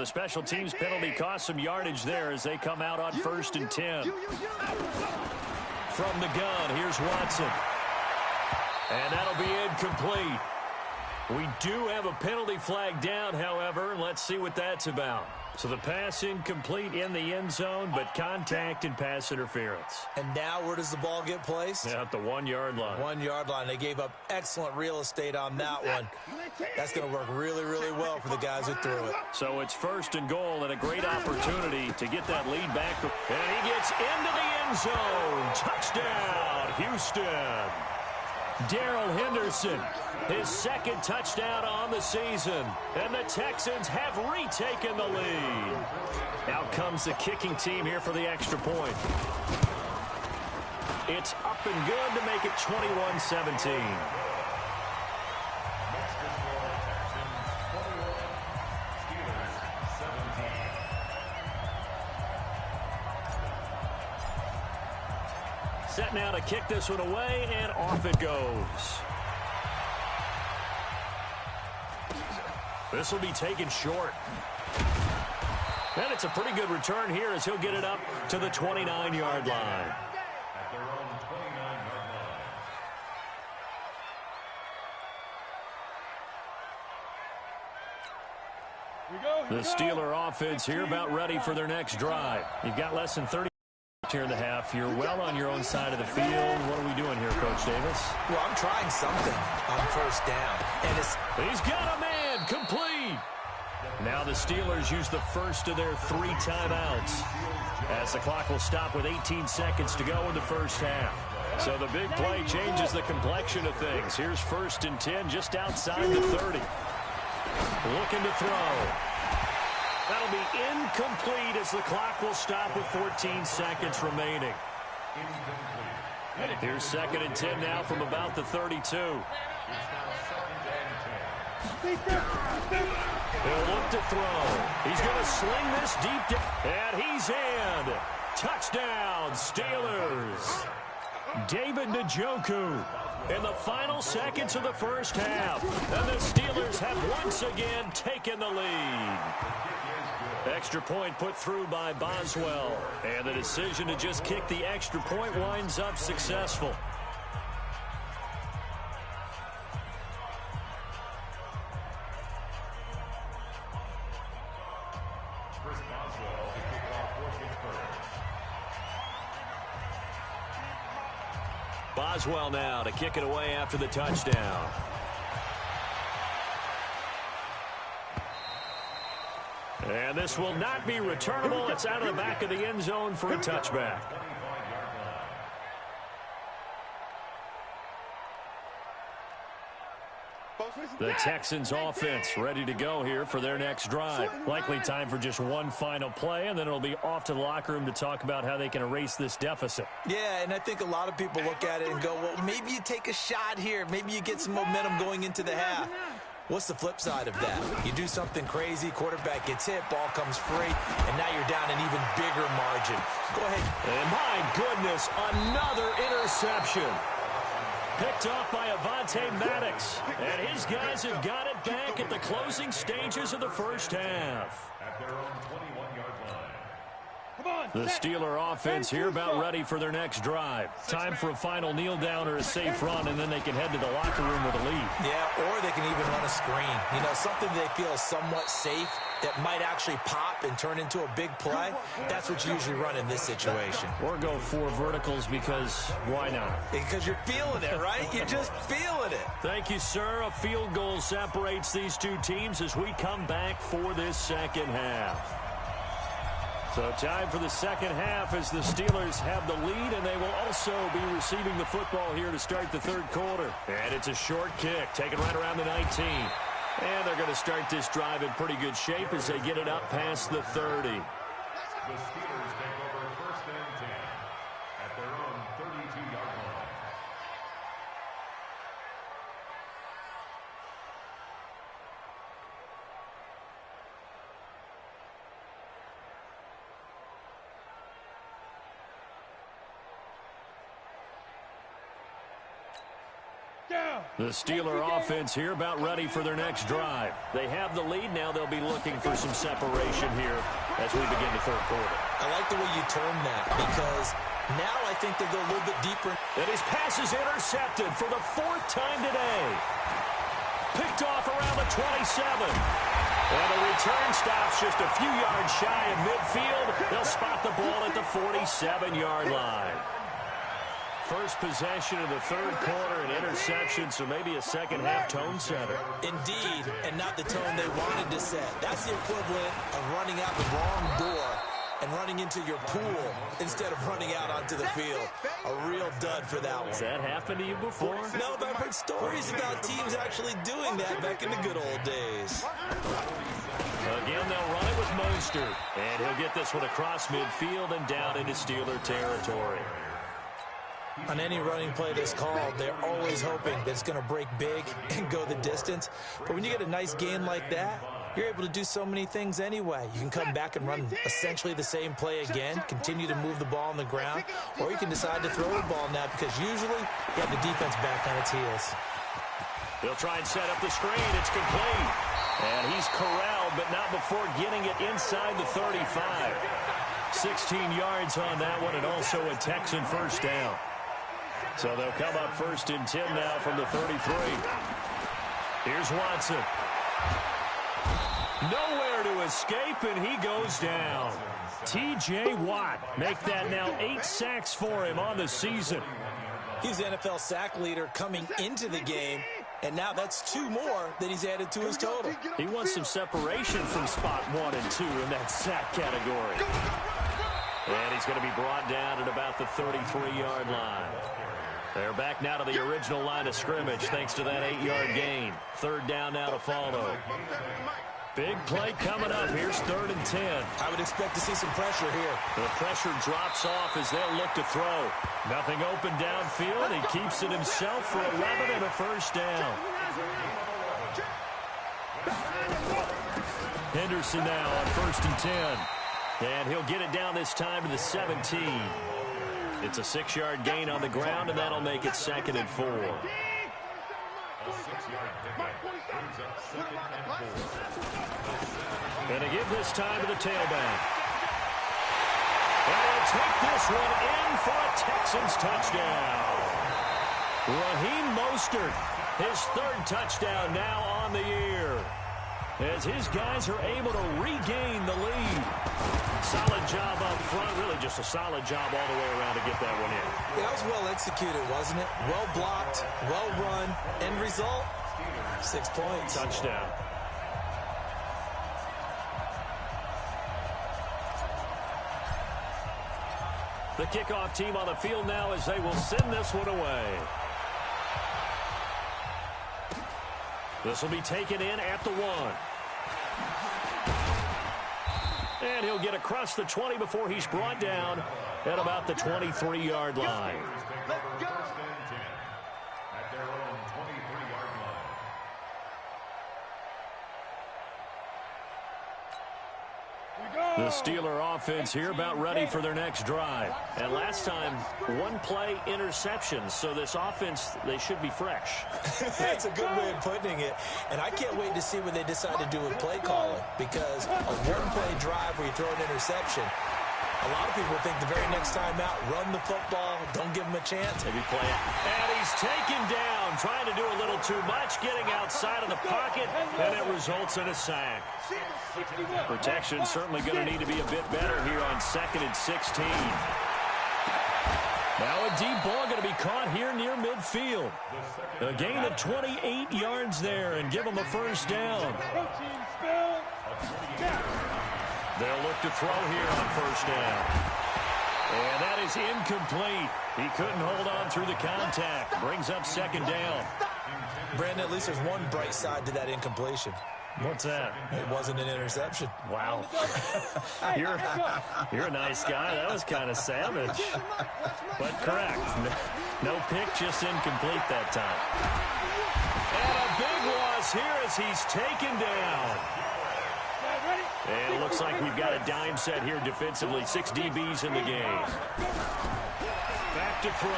the special teams penalty cost some yardage there as they come out on 1st and 10. From the gun, here's Watson. And that'll be incomplete. We do have a penalty flag down, however. Let's see what that's about. So the pass incomplete in the end zone, but contact and pass interference. And now where does the ball get placed? At the 1-yard line. 1-yard line. They gave up excellent real estate on that one. That's going to work really, really well for the guys who threw it. So it's 1st and goal and a great opportunity to get that lead back. And he gets into the end zone. Touchdown, Houston. Darrell Henderson, his 2nd touchdown on the season. And the Texans have retaken the lead. Out comes the kicking team here for the extra point. It's up and good to make it 21-17. Set now to kick this one away, and off it goes. This will be taken short. And it's a pretty good return here as he'll get it up to the 29-yard line. The Steeler offense here about ready for their next drive. You've got less than 30 here in the half. You're well on your own side of the field. What are we doing here, Coach Davis? Well, I'm trying something on 1st down. And he's got a man complete. Now the Steelers use the first of their 3 timeouts as the clock will stop with 18 seconds to go in the first half. So the big play changes the complexion of things. Here's 1st and 10 just outside the 30. Looking to throw. That'll be incomplete as the clock will stop with 14 seconds remaining. Here's 2nd and 10 now from about the 32. He'll look to throw. He's going to sling this deep down. And he's in. Touchdown, Steelers. David Njoku in the final seconds of the first half. And the Steelers have once again taken the lead. Extra point put through by Boswell. And the decision to just kick the extra point winds up successful. Boswell now to kick it away after the touchdown. And this will not be returnable. It's out of the back of the end zone for a touchback. The Texans offense ready to go here for their next drive. Likely time for just one final play, and then it'll be off to the locker room to talk about how they can erase this deficit. Yeah, and I think a lot of people look at it and go, well, maybe you take a shot here. Maybe you get some momentum going into the half. What's the flip side of that? You do something crazy, quarterback gets hit, ball comes free, and now you're down an even bigger margin. Go ahead. And my goodness, another interception. Picked off by Avonte Maddox. And his guys have got it back at the closing stages of the first half. The Steeler offense here about ready for their next drive. Time for a final kneel down or a safe run, and then they can head to the locker room with a lead. Yeah, or they can even run a screen. You know, something they feel somewhat safe that might actually pop and turn into a big play. That's what you usually run in this situation. Or go 4 verticals because why not? Because you're feeling it, right? You're just feeling it. Thank you, sir. A field goal separates these two teams as we come back for this second half. So time for the second half as the Steelers have the lead, and they will also be receiving the football here to start the third quarter. And it's a short kick, taken right around the 19. And they're going to start this drive in pretty good shape as they get it up past the 30. The Steelers take over 1st and 10 at their own 32-yard line. The Steeler offense here about ready for their next drive. They have the lead now. They'll be looking for some separation here as we begin the third quarter. I like the way you term that because now I think they go a little bit deeper. And his pass is intercepted for the fourth time today. Picked off around the 27. And the return stops just a few yards shy of midfield. They'll spot the ball at the 47-yard line. First possession of the third quarter, an interception, so maybe a second-half tone setter. Indeed, and not the tone they wanted to set. That's the equivalent of running out the wrong door and running into your pool instead of running out onto the field. A real dud for that one. Has that happened to you before? No, but I've heard stories about teams actually doing that back in the good old days. Again, they'll run it with Mostert. And he'll get this one across midfield and down into Steeler territory. On any running play that's called, they're always hoping that it's going to break big and go the distance. But when you get a nice gain like that, you're able to do so many things anyway. You can come back and run essentially the same play again, continue to move the ball on the ground, or you can decide to throw the ball now because usually you have the defense back on its heels. They'll try and set up the screen. It's complete. And he's corralled, but not before getting it inside the 35. 16 yards on that one, and also a Texan first down. So they'll come up 1st and 10 now from the 33. Here's Watson. Nowhere to escape, and he goes down. T.J. Watt make that now 8 sacks for him on the season. He's the NFL sack leader coming into the game, and now that's 2 more that he's added to his total. He wants some separation from spot 1 and 2 in that sack category. And he's going to be brought down at about the 33-yard line. They're back now to the original line of scrimmage thanks to that 8-yard gain. 3rd down now to follow. Big play coming up. Here's 3rd and 10. I would expect to see some pressure here. The pressure drops off as they'll look to throw. Nothing open downfield. He keeps it himself for 11 and a first down. Henderson now on 1st and 10. And he'll get it down this time to the 17. It's a 6-yard gain on the ground, and that'll make it 2nd and 4. And to give this time to the tailback. And he'll take this one in for a Texans touchdown. Raheem Mostert, his 3rd touchdown now on the year, as his guys are able to regain the lead. Solid job up front, really just a solid job all the way around to get that one in. Yeah, that was well executed, wasn't it? Well blocked, well run. End result, 6 points. Touchdown. The kickoff team on the field now as they will send this one away. This will be taken in at the 1. And he'll get across the 20 before he's brought down at about the 23-yard line. The Steeler offense here about ready for their next drive. And last time, 1-play interception. So this offense, they should be fresh. That's a good way of putting it. And I can't wait to see what they decide to do with play calling. Because a 1-play drive where you throw an interception, a lot of people think the very next time out, run the football, don't give them a chance. Maybe play it. And he's taken down, trying to do a little too much, getting outside of the pocket, and it results in a sack. Protection certainly going to need to be a bit better here on 2nd and 16. Now a deep ball going to be caught here near midfield. A gain of 28 yards there and give them a first down. They'll look to throw here on first down. And that is incomplete. He couldn't hold on through the contact. Brings up 2nd down. Brandon, at least there's one bright side to that incompletion. What's that? It wasn't an interception. Wow. You're a nice guy. That was kind of savage. But correct. No pick, just incomplete that time. And a big loss here as he's taken down. And it looks like we've got a dime set here defensively. 6 DBs in the game. Back to throw.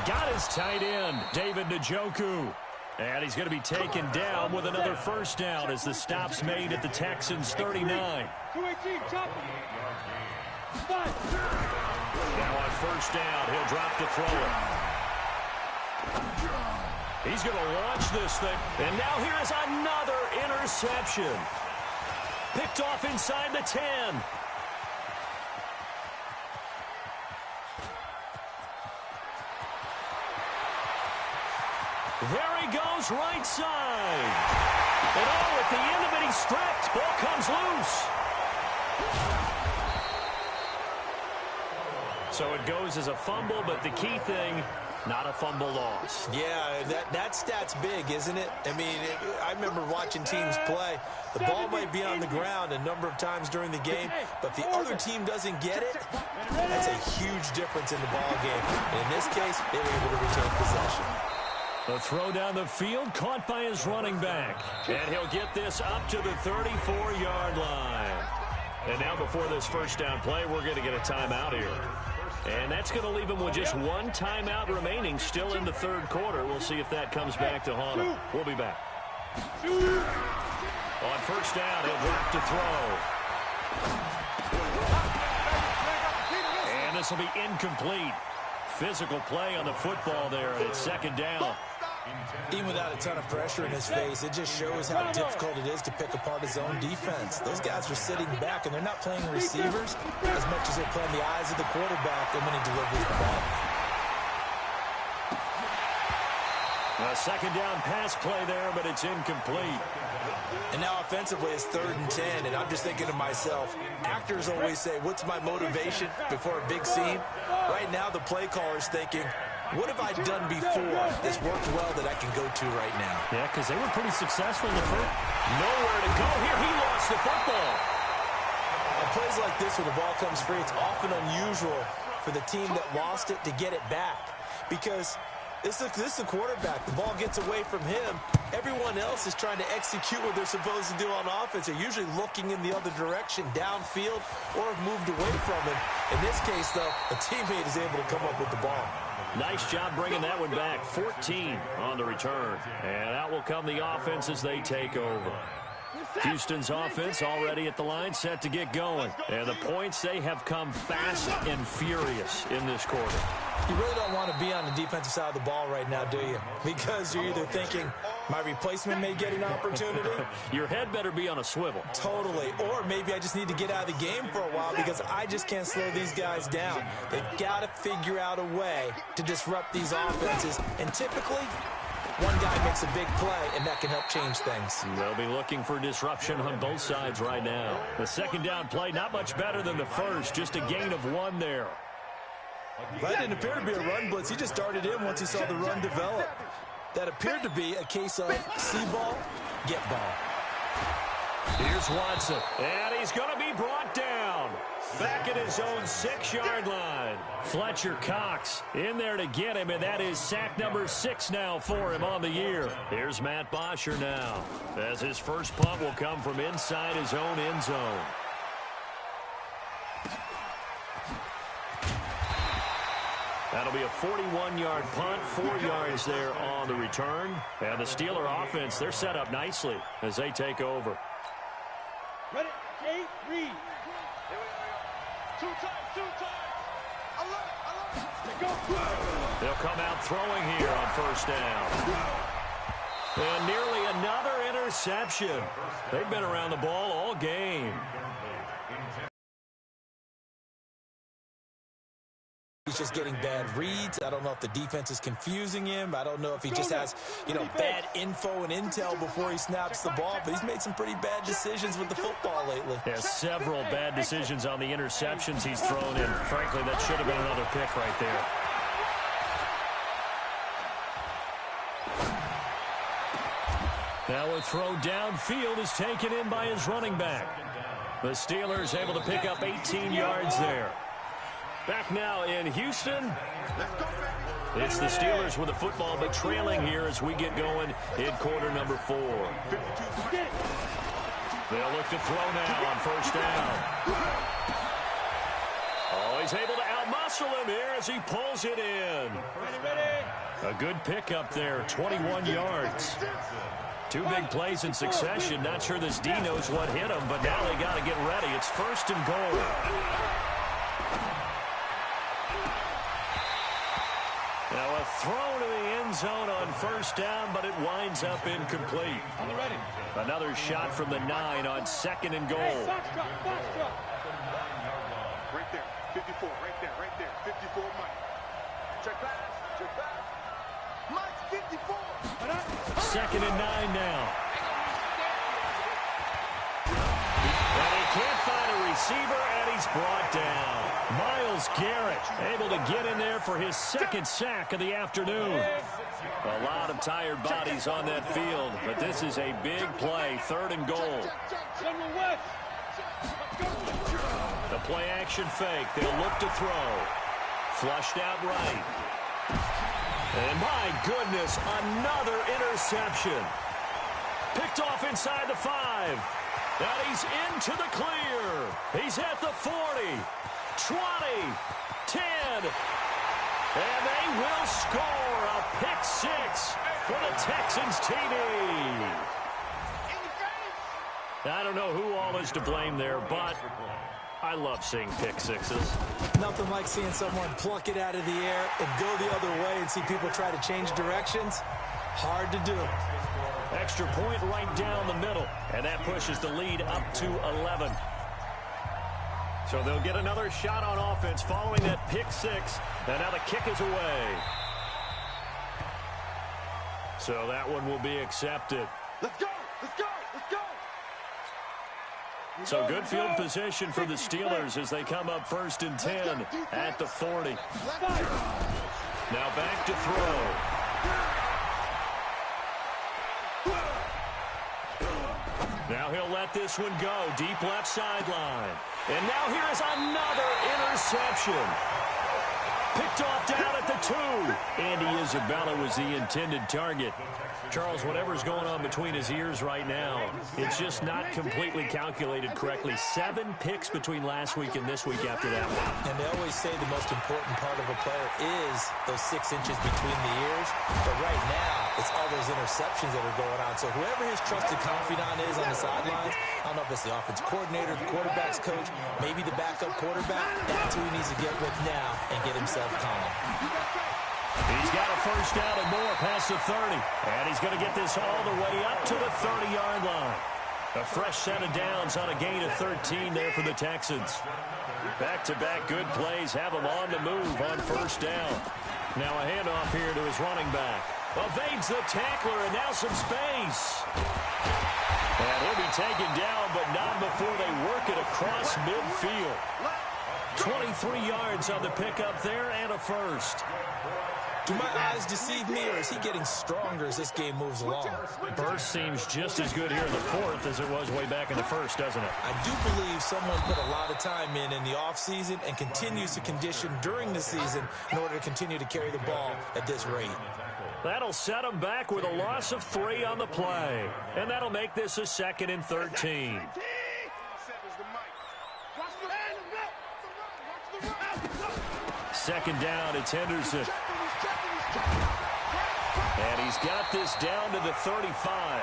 got his tight end, David Njoku. And he's going to be taken down with another first down as the stop's made at the Texans' 39. Now on first down, he'll drop to throw it. He's going to launch this thing. And now here is another interception. Picked off inside the 10. There he goes, right side. And oh, at the end of it, he's stripped. Ball comes loose. So it goes as a fumble, but the key thing, not a fumble loss. Yeah, that stat's big, isn't it? I mean, I remember watching teams play. The ball might be on the ground a number of times during the game, but if the other team doesn't get it, that's a huge difference in the ball game. And in this case, they were able to retain possession. The throw down the field, caught by his running back. And he'll get this up to the 34-yard line. And now before this first down play, we're going to get a timeout here. And that's going to leave him with just one timeout remaining still in the third quarter. We'll see if that comes back to haunt him. We'll be back. On first down, he'll drop to throw. And this will be incomplete. Physical play on the football there, and it's second down. Even without a ton of pressure in his face, it just shows how difficult it is to pick apart his own defense. Those guys are sitting back, and they're not playing receivers as much as they're playing the eyes of the quarterback and when he delivers the ball. A second down pass play there, but it's incomplete. And now offensively it's 3rd and 10, and I'm just thinking to myself, actors always say, what's my motivation before a big scene? Right now the play caller's thinking, what have I done before that's worked well that I can go to right now? Yeah, because they were pretty successful in the first. Nowhere to go here. He lost the football. On plays like this when the ball comes free, it's often unusual for the team that lost it to get it back. Because this is the quarterback. The ball gets away from him. Everyone else is trying to execute what they're supposed to do on offense. They're usually looking in the other direction, downfield, or have moved away from him. In this case, though, a teammate is able to come up with the ball. Nice job bringing that one back. 14 on the return. And out will come the offense as they take over. Houston's offense already at the line, set to get going. And the points, they have come fast and furious in this quarter. You really don't want to be on the defensive side of the ball right now, do you? Because you're either thinking, my replacement may get an opportunity. Your head better be on a swivel. Totally. Or maybe I just need to get out of the game for a while because I just can't slow these guys down. They've got to figure out a way to disrupt these offenses. And typically, one guy makes a big play, and that can help change things. They'll be looking for disruption on both sides right now. The second down play, not much better than the first, just a gain of 1 there. That didn't appear to be a run blitz. He just darted in once he saw the run develop. That appeared to be a case of see ball, get ball. Here's Watson, and he's going to be brought down. Back at his own 6-yard line. Fletcher Cox in there to get him, and that is sack number 6 now for him on the year. Here's Matt Bosher now, as his first punt will come from inside his own end zone. That'll be a 41-yard punt, 4 yards there on the return. And the Steeler offense, they're set up nicely as they take over. Ready, Jay, read. Two times. Alert. Go. They'll come out throwing here on first down. And nearly another interception. They've been around the ball all game. He's just getting bad reads. I don't know if the defense is confusing him. I don't know if he just has, bad info and intel before he snaps the ball. But he's made some pretty bad decisions with the football lately. Yeah, several bad decisions on the interceptions he's thrown in. Frankly, that should have been another pick right there. Now a throw downfield is taken in by his running back. The Steelers able to pick up 18 yards there. Back now in Houston. It's the Steelers with the football, but trailing here as we get going in quarter number 4. They'll look to throw now on first down. Oh, he's able to outmuscle him here as he pulls it in. A good pickup there, 21 yards. Two big plays in succession. Not sure this D knows what hit him, but now they got to get ready. It's 1st and goal. Now a throw to the end zone on 1st down, but it winds up incomplete. Another shot from the 9 on 2nd and goal. Right there, 54, right there, 54, Mike. Check pass. Mike, 54. 2nd and 9 now. And he can't find a receiver, and he's brought down. Myles Garrett able to get in there for his 2nd sack of the afternoon. A lot of tired bodies on that field, but this is a big play, 3rd and goal. The play action fake. They'll look to throw. Flushed out right. And my goodness, another interception. Picked off inside the 5. And he's into the clear. He's at the 40, 20, 10. And they will score a pick 6 for the Texans TD. I don't know who all is to blame there, but I love seeing pick sixes. Nothing like seeing someone pluck it out of the air and go the other way and see people try to change directions. Hard to do. Extra point right down the middle, and that pushes the lead up to 11. So they'll get another shot on offense following that pick 6, and now the kick is away. So that one will be accepted. Let's go, let's go, let's go. So good field position for the Steelers as they come up 1st and 10 at the 40. Now back to throw. Now he'll let this one go. Deep left sideline. And now here is another interception. Picked off down at the 2. Andy Isabella was the intended target. Charles, whatever's going on between his ears right now, it's just not completely calculated correctly. 7 picks between last week and this week after that one. And they always say the most important part of a player is those 6 inches between the ears. But right now, it's all those interceptions that are going on. So whoever his trusted confidant is on the sidelines, I don't know if it's the offense coordinator, the quarterback's coach, maybe the backup quarterback, that's who he needs to get with now and get himself calm. He's got a 1st down and more past the 30. And he's going to get this all the way up to the 30-yard line. A fresh set of downs on a gain of 13 there for the Texans. Back-to-back good plays have him on the move on 1st down. Now a handoff here to his running back. Evades the tackler, and now some space. And he'll be taken down, but not before they work it across midfield. 23 yards on the pickup there and a 1st. Do my eyes deceive me, or is he getting stronger as this game moves along? Burst seems just as good here in the 4th as it was way back in the 1st, doesn't it? I do believe someone put a lot of time in the offseason and continues to condition during the season in order to continue to carry the ball at this rate. That'll set him back with a loss of 3 on the play. And that'll make this a 2nd and 13. 2nd down, it's Henderson. And he's got this down to the 35.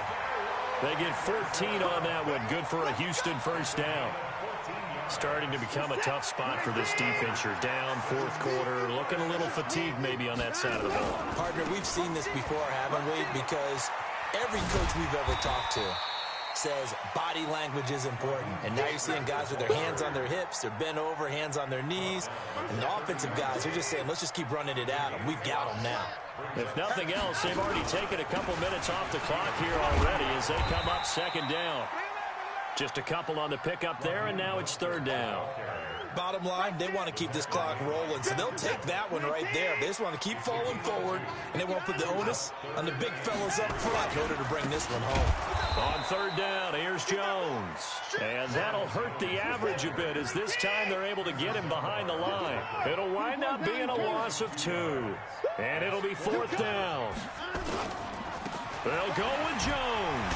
They get 14 on that one. Good for a Houston 1st down. Starting to become a tough spot for this defense. You're down 4th quarter. Looking a little fatigued maybe on that side of the ball. Partner, we've seen this before, haven't we? Because every coach we've ever talked to says body language is important. And now you're seeing guys with their hands on their hips, they're bent over, hands on their knees. And the offensive guys are just saying, let's just keep running it at them. We've got them now. If nothing else, they've already taken a couple minutes off the clock here already as they come up 2nd down. Just a couple on the pickup there, and now it's 3rd down. Bottom line, they want to keep this clock rolling, so they'll take that one right there. They just want to keep falling forward, and they won't put the onus on the big fellas up front in order to bring this one home. On 3rd down, here's Jones. And that'll hurt the average a bit as this time they're able to get him behind the line. It'll wind up being a loss of 2. And it'll be 4th down. They'll go with Jones.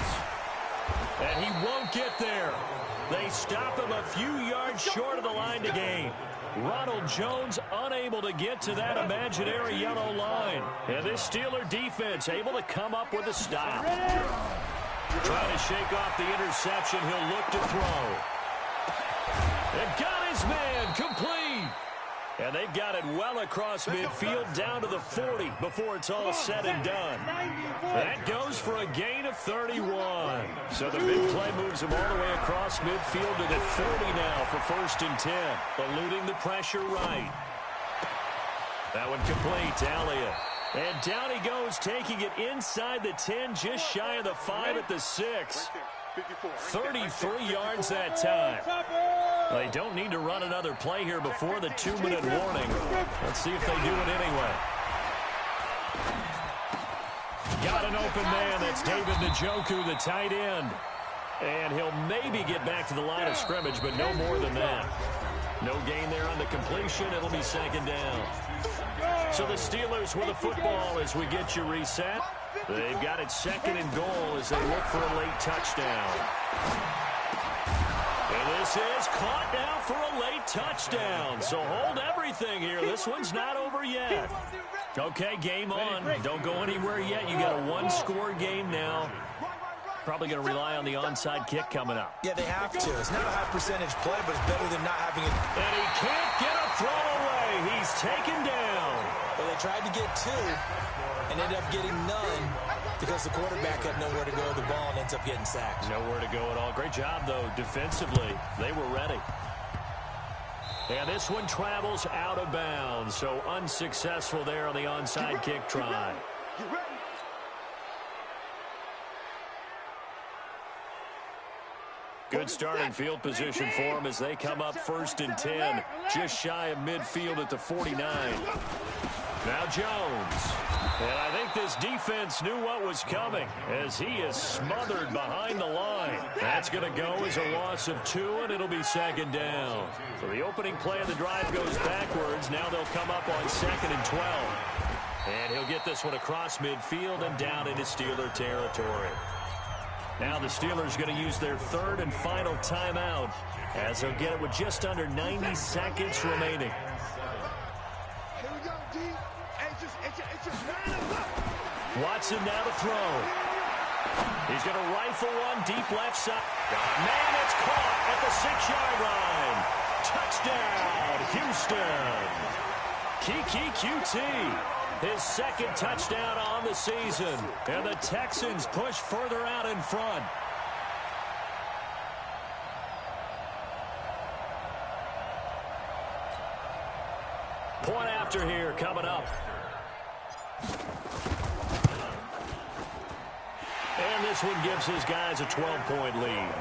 And he won't get there. They stop him a few yards short of the line to gain. Ronald Jones unable to get to that imaginary yellow line. And this Steeler defense able to come up with a stop. Trying to shake off the interception. He'll look to throw. And got his man complete. And they've got it well across midfield down to the 40 before it's all said and done. That goes for a gain of 31. So the big play moves him all the way across midfield to the 30 now for 1st and 10. Eluding the pressure right. That one complete to Elliott. And down he goes, taking it inside the 10, just shy of the 5 at the 6. 33 yards that time. They don't need to run another play here before the 2-minute warning. Let's see if they do it anyway. Got an open man. That's David Njoku, the tight end. And he'll maybe get back to the line of scrimmage, but no more than that. No gain there on the completion. It'll be 2nd down. So the Steelers with the football as we get you reset. They've got it 2nd and goal as they look for a late touchdown. And this is caught now for a late touchdown. So hold everything here. This one's not over yet. Okay, game on. Don't go anywhere yet. You got a 1-score game now. Probably going to rely on the onside kick coming up. Yeah, they have to. It's not a high-percentage play, but it's better than not having it. And he can't get a throw away. He's taken down. Well, they tried to get 2 and ended up getting none because the quarterback had nowhere to go with the ball and ends up getting sacked. Nowhere to go at all. Great job, though, defensively. They were ready. And this one travels out of bounds, so unsuccessful there on the onside kick try. Good starting field position for them as they come up 1st and 10, just shy of midfield at the 49. Now Jones. And I think this defense knew what was coming as he is smothered behind the line. That's going to go as a loss of 2, and it'll be 2nd down. So the opening play of the drive goes backwards. Now they'll come up on 2nd and 12. And he'll get this one across midfield and down into Steeler territory. Now the Steelers going to use their 3rd and final timeout as they'll get it with just under 90 seconds remaining. Watson now to throw. He's going to rifle one deep left side. Man, it's caught at the 6-yard line. Touchdown, Houston. Kiki QT. His 2nd touchdown on the season. And the Texans push further out in front. Point after here coming up. And this one gives his guys a 12-point lead.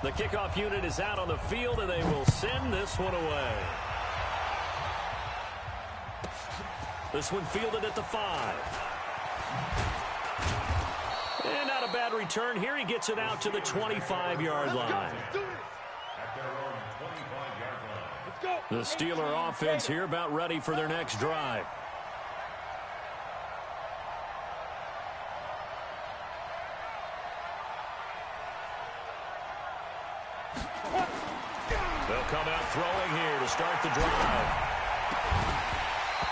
The kickoff unit is out on the field, and they will send this one away. This one fielded at the 5. And not a bad return here. He gets it out to the 25-yard line. The Steeler offense here about ready for their next drive. They'll come out throwing here to start the drive.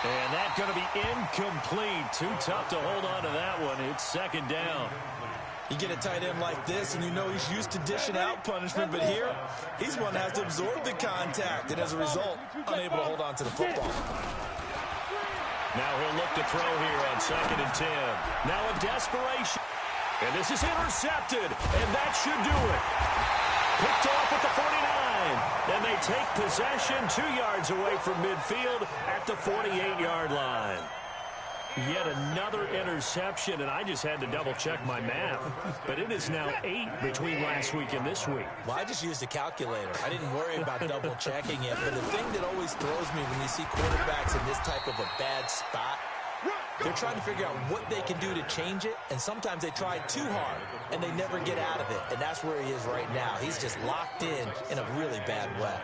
And that's going to be incomplete. Too tough to hold on to that one. It's 2nd down. You get a tight end like this, and you know he's used to dishing out punishment, but here, he's one that has to absorb the contact, and as a result, unable to hold on to the football. Now he'll look to throw here on 2nd and 10. Now a desperation. And this is intercepted, and that should do it. Picked off at the 49, and they take possession 2 yards away from midfield at the 48-yard line. Yet another interception, and I just had to double-check my math. But it is now 8 between last week and this week. Well, I just used a calculator. I didn't worry about double-checking it. But the thing that always throws me when you see quarterbacks in this type of a bad spot, they're trying to figure out what they can do to change it, and sometimes they try too hard, and they never get out of it. And that's where he is right now. He's just locked in a really bad way.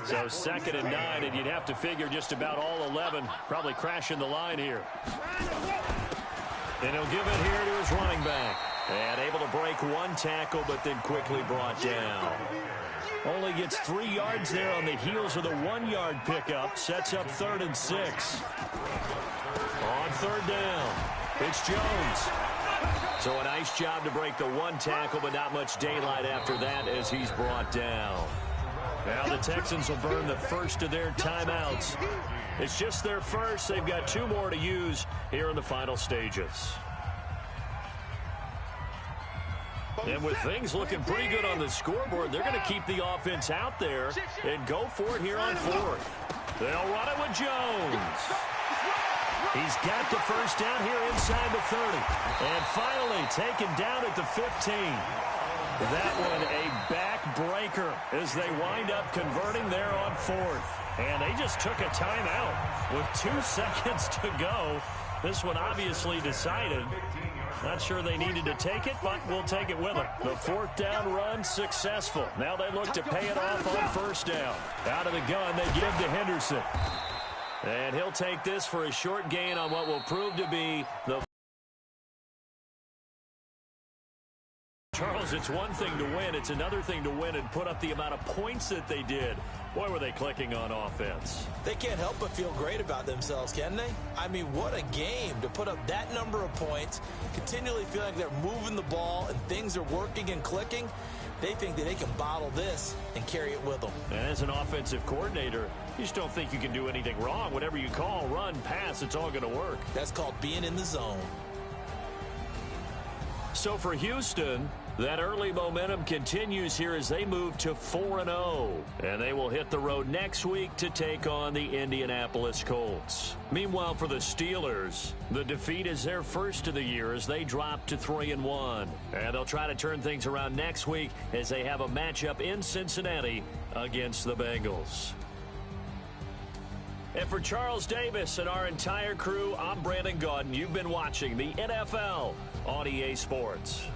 So 2nd and 9, and you'd have to figure just about all 11 probably crashing the line here. And he'll give it here to his running back. And able to break one tackle, but then quickly brought down. Only gets 3 yards there on the heels of the 1-yard pickup. Sets up 3rd and 6. On 3rd down, it's Jones. So a nice job to break the 1 tackle, but not much daylight after that as he's brought down. Now the Texans will burn the first of their timeouts. It's just their first. They've got 2 more to use here in the final stages. And with things looking pretty good on the scoreboard, they're going to keep the offense out there and go for it here on 4th. They'll run it with Jones. He's got the first down here inside the 30. And finally taken down at the 15. That one a backbreaker as they wind up converting there on 4th. And they just took a timeout with 2 seconds to go. This one obviously decided. Not sure they needed to take it, but we'll take it with them. The 4th down run successful. Now they look to pay it off on 1st down. Out of the gun, they give to Henderson. And he'll take this for a short gain on what will prove to be the... Charles, it's one thing to win. It's another thing to win and put up the amount of points that they did. Boy, were they clicking on offense. They can't help but feel great about themselves, can they? I mean, what a game to put up that number of points, continually feel like they're moving the ball and things are working and clicking. They think that they can bottle this and carry it with them. And as an offensive coordinator, you just don't think you can do anything wrong. Whatever you call, run, pass, it's all going to work. That's called being in the zone. So for Houston, that early momentum continues here as they move to 4-0. And they will hit the road next week to take on the Indianapolis Colts. Meanwhile, for the Steelers, the defeat is their first of the year as they drop to 3-1. And they'll try to turn things around next week as they have a matchup in Cincinnati against the Bengals. And for Charles Davis and our entire crew, I'm Brandon Gaudin. You've been watching the NFL on EA Sports.